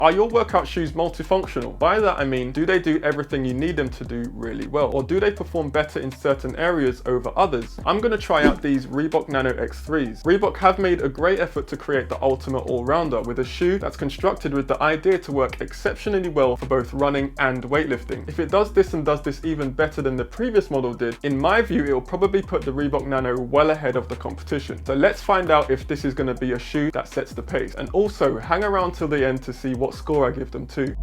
Are your workout shoes multifunctional? By that I mean, do they do everything you need them to do really well? Or do they perform better in certain areas over others? I'm going to try out these Reebok Nano X3s. Reebok have made a great effort to create the ultimate all-rounder with a shoe that's constructed with the idea to work exceptionally well for both running and weightlifting. If it does this and does this even better than the previous model did, in my view it will probably put the Reebok Nano well ahead of the competition. So let's find out if this is going to be a shoe that sets the pace. And also hang around till the end to see what score I give them too.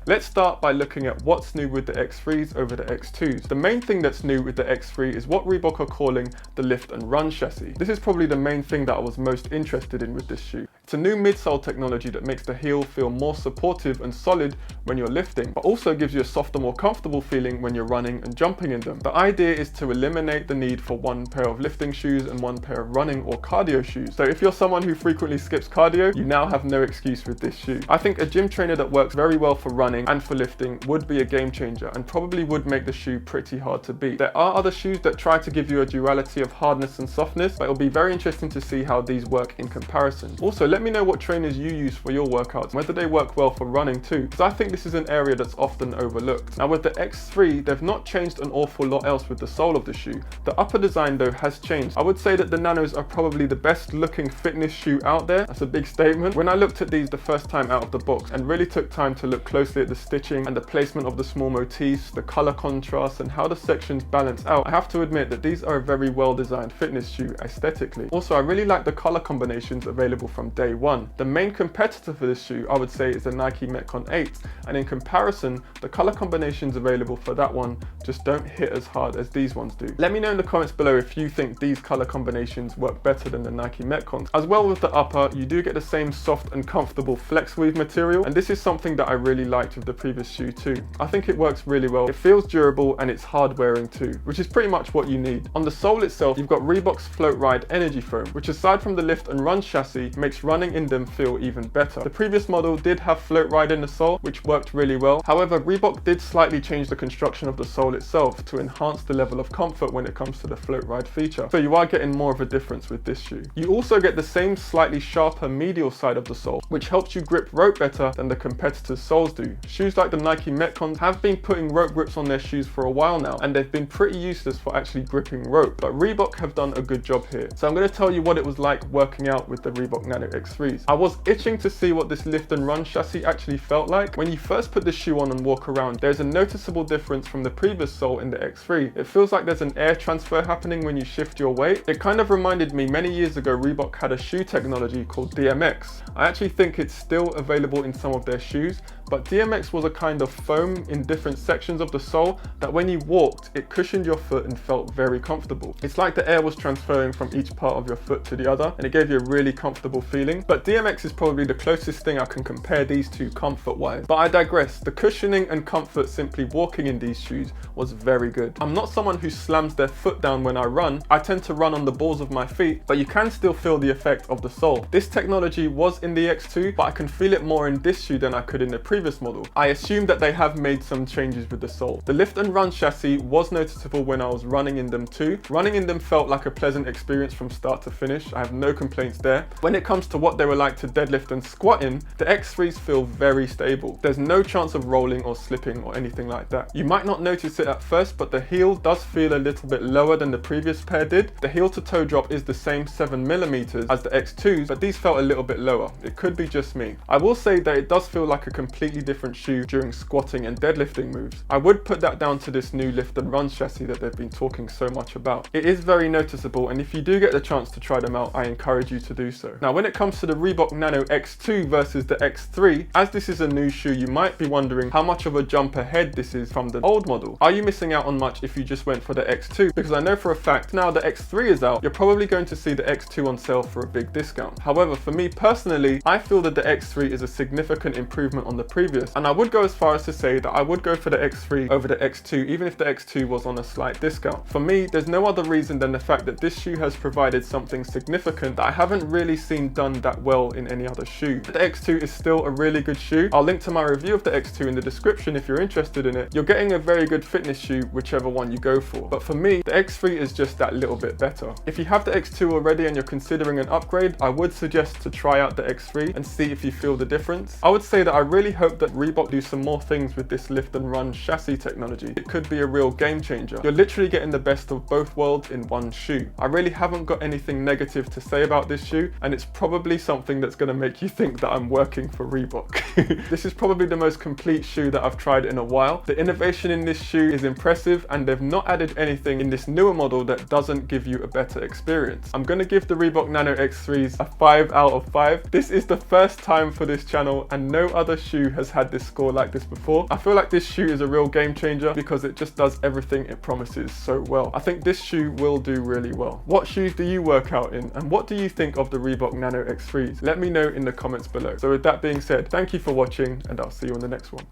Let's start by looking at what's new with the X3s over the X2s. The main thing that's new with the X3 is what Reebok are calling the lift and run chassis. This is probably the main thing that I was most interested in with this shoe. It's a new midsole technology that makes the heel feel more supportive and solid when you're lifting, but also gives you a softer, more comfortable feeling when you're running and jumping in them. The idea is to eliminate the need for one pair of lifting shoes and one pair of running or cardio shoes. So if you're someone who frequently skips cardio, you now have no excuse with this shoe. I think a gym trainer that works very well for running and for lifting would be a game changer and probably would make the shoe pretty hard to beat. There are other shoes that try to give you a duality of hardness and softness, but it'll be very interesting to see how these work in comparison. Also, let me know what trainers you use for your workouts, whether they work well for running too, because I think this is an area that's often overlooked. Now with the X3, they've not changed an awful lot else with the sole of the shoe. The upper design though has changed. I would say that the Nanos are probably the best looking fitness shoe out there. That's a big statement. When I looked at these the first time out of the box and really took time to look closely at the stitching and the placement of the small motifs, the color contrast and how the sections balance out, I have to admit that these are a very well designed fitness shoe aesthetically. Also, I really like the color combinations available from day one. The main competitor for this shoe I would say is the Nike Metcon 8, and in comparison the color combinations available for that one just don't hit as hard as these ones do. Let me know in the comments below if you think these color combinations work better than the Nike Metcons. As well with the upper, you do get the same soft and comfortable flex weave material, and this is something that I really liked with the previous shoe too. I think it works really well. It feels durable and it's hard wearing too, which is pretty much what you need. On the sole itself, you've got Reebok's Float Ride Energy Foam, which aside from the lift and run chassis, makes running in them feel even better. The previous model did have Float Ride in the sole, which worked really well. However, Reebok did slightly change the construction of the sole itself to enhance the level of comfort when it comes to the Float Ride feature. So you are getting more of a difference with this shoe. You also get the same slightly sharper medial side of the sole, which helps you grip rope better than the competitors' soles do. Shoes like the Nike Metcons have been putting rope grips on their shoes for a while now, and they've been pretty useless for actually gripping rope, but Reebok have done a good job here. So I'm going to tell you what it was like working out with the Reebok Nano X3s. I was itching to see what this lift and run chassis actually felt like. When you first put the shoe on and walk around, there's a noticeable difference from the previous sole in the X3. It feels like there's an air transfer happening when you shift your weight. It kind of reminded me many years ago Reebok had a shoe technology called DMX. I actually think it's still available in some of their shoes, but DMX was a kind of foam in different sections of the sole that when you walked, it cushioned your foot and felt very comfortable. It's like the air was transferring from each part of your foot to the other, and it gave you a really comfortable feeling. But DMX is probably the closest thing I can compare these two comfort-wise. But I digress. The cushioning and comfort simply walking in these shoes was very good. I'm not someone who slams their foot down when I run. I tend to run on the balls of my feet, but you can still feel the effect of the sole. This technology was in the X2, but I can feel it more in this shoe than I could in the previous model. I assume that they have made some changes with the sole. The lift and run chassis was noticeable when I was running in them too. Running in them felt like a pleasant experience from start to finish. I have no complaints there. When it comes to what they were like to deadlift and squat in, the X3s feel very stable. There's no chance of rolling or slipping or anything like that. You might not notice it at first, but the heel does feel a little bit lower than the previous pair did. The heel to toe drop is the same 7mm as the X2s, but these felt a little bit lower. It could be just me. I will say that it does feel like a completely different shoe during squatting and deadlifting moves. I would put that down to this new lift and run chassis that they've been talking so much about. It is very noticeable, and if you do get the chance to try them out, I encourage you to do so. Now when it comes to the Reebok Nano X2 versus the X3, as this is a new shoe, you might be wondering how much of a jump ahead this is from the old model. Are you missing out on much if you just went for the X2? Because I know for a fact now the X3 is out, you're probably going to see the X2 on sale for a big discount. However, for me personally, I feel that the X3 is a significant improvement on the previous, and I would go as far as to say that I would go for the X3 over the X2 even if the X2 was on a slight discount. For me, there's no other reason than the fact that this shoe has provided something significant that I haven't really seen done that well in any other shoe. The X2 is still a really good shoe. I'll link to my review of the X2 in the description if you're interested in it. You're getting a very good fitness shoe whichever one you go for. But for me, the X3 is just that little bit better. If you have the X2 already and you're considering an upgrade, I would suggest to try out the X3 and see if you feel the difference. I would say that I really hope that Reebok do some more things with this lift and run chassis technology. It could be a real game changer. You're literally getting the best of both worlds in one shoe. I really haven't got anything negative to say about this shoe, and it's probably something that's going to make you think that I'm working for Reebok. This is probably the most complete shoe that I've tried in a while. The innovation in this shoe is impressive, and they've not added anything in this newer model that doesn't give you a better experience. I'm going to give the Reebok Nano X3s a 5 out of 5. This is the first time for this channel, and no other shoe has had this score like this before. I feel like this shoe is a real game changer because it just does everything it promises so well. I think this shoe will do really well. What shoes do you work out in, and what do you think of the Reebok Nano X3s? Let me know in the comments below. So with that being said, thank you for watching, and I'll see you on the next one.